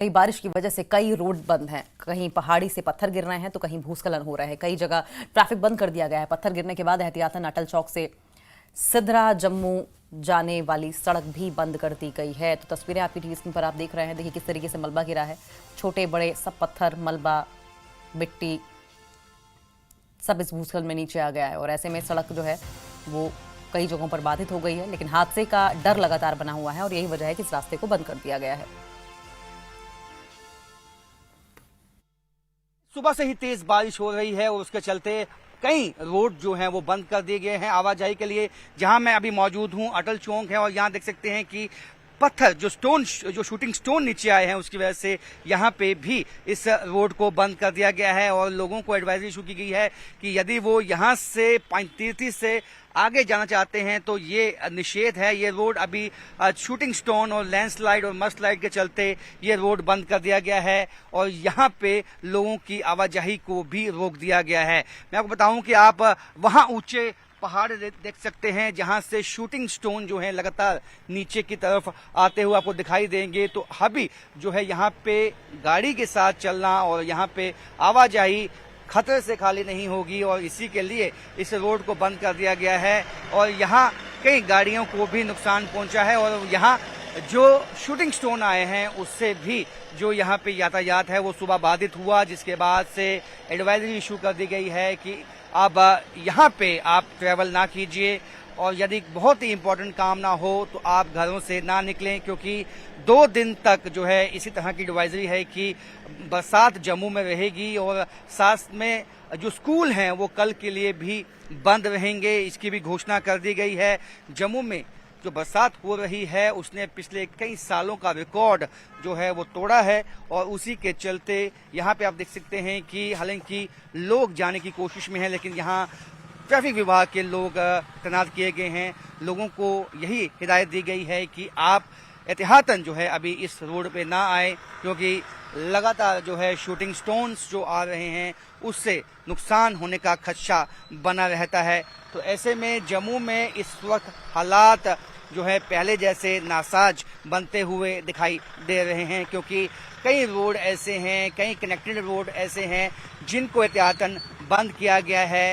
कई बारिश की वजह से कई रोड बंद हैं। कहीं पहाड़ी से पत्थर गिर रहे हैं तो कहीं भूस्खलन हो रहा है। कई जगह ट्रैफिक बंद कर दिया गया है। पत्थर गिरने के बाद एहतियातन अटल चौक से सिद्रा जम्मू जाने वाली सड़क भी बंद कर दी गई है। तो तस्वीरें आपकी टीवी स्क्रीन पर आप देख रहे हैं। देखिए किस तरीके से मलबा गिरा है। छोटे बड़े सब पत्थर, मलबा, मिट्टी सब इस भूस्खलन में नीचे आ गया है और ऐसे में सड़क जो है वो कई जगहों पर बाधित हो गई है। लेकिन हादसे का डर लगातार बना हुआ है और यही वजह है कि इस रास्ते को बंद कर दिया गया है। सुबह से ही तेज बारिश हो रही है और उसके चलते कई रोड जो हैं वो बंद कर दिए गए हैं आवाजाही के लिए। जहां मैं अभी मौजूद हूं अटल चौक है और यहां देख सकते हैं कि पत्थर जो शूटिंग स्टोन नीचे आए हैं उसकी वजह से यहाँ पे भी इस रोड को बंद कर दिया गया है और लोगों को एडवाइजरी इशू की गई है कि यदि वो यहाँ से पंतीर्थी से आगे जाना चाहते हैं तो ये निषेध है। ये रोड अभी शूटिंग स्टोन और लैंडस्लाइड और मस्टलाइड के चलते ये रोड बंद कर दिया गया है और यहाँ पे लोगों की आवाजाही को भी रोक दिया गया है। मैं आपको बताऊं कि आप वहाँ ऊंचे पहाड़ देख सकते हैं जहां से शूटिंग स्टोन जो है लगातार नीचे की तरफ आते हुए आपको दिखाई देंगे। तो अभी जो है यहाँ पे गाड़ी के साथ चलना और यहाँ पे आवाजाही खतरे से खाली नहीं होगी और इसी के लिए इस रोड को बंद कर दिया गया है और यहाँ कई गाड़ियों को भी नुकसान पहुंचा है और यहाँ जो शूटिंग स्टोन आए हैं उससे भी जो यहाँ पे यातायात है वो सुबह बाधित हुआ, जिसके बाद से एडवाइजरी इशू कर दी गई है कि अब यहाँ पे आप ट्रैवल ना कीजिए और यदि बहुत ही इम्पोर्टेंट काम ना हो तो आप घरों से ना निकलें, क्योंकि 2 दिन तक जो है इसी तरह की एडवाइजरी है कि बरसात जम्मू में रहेगी और साथ में जो स्कूल हैं वो कल के लिए भी बंद रहेंगे। इसकी भी घोषणा कर दी गई है। जम्मू में जो बरसात हो रही है उसने पिछले कई सालों का रिकॉर्ड जो है वो तोड़ा है और उसी के चलते यहाँ पे आप देख सकते हैं कि हालांकि लोग जाने की कोशिश में हैं लेकिन यहाँ ट्रैफिक विभाग के लोग तैनात किए गए हैं। लोगों को यही हिदायत दी गई है कि आप एहतियातन जो है अभी इस रोड पे ना आए, क्योंकि लगातार जो है शूटिंग स्टोन्स जो आ रहे हैं उससे नुकसान होने का खदशा बना रहता है। तो ऐसे में जम्मू में इस वक्त हालात जो है पहले जैसे नासाज बनते हुए दिखाई दे रहे हैं, क्योंकि कई रोड ऐसे हैं, कई कनेक्टेड रोड ऐसे हैं जिनको एहतियातन बंद किया गया है।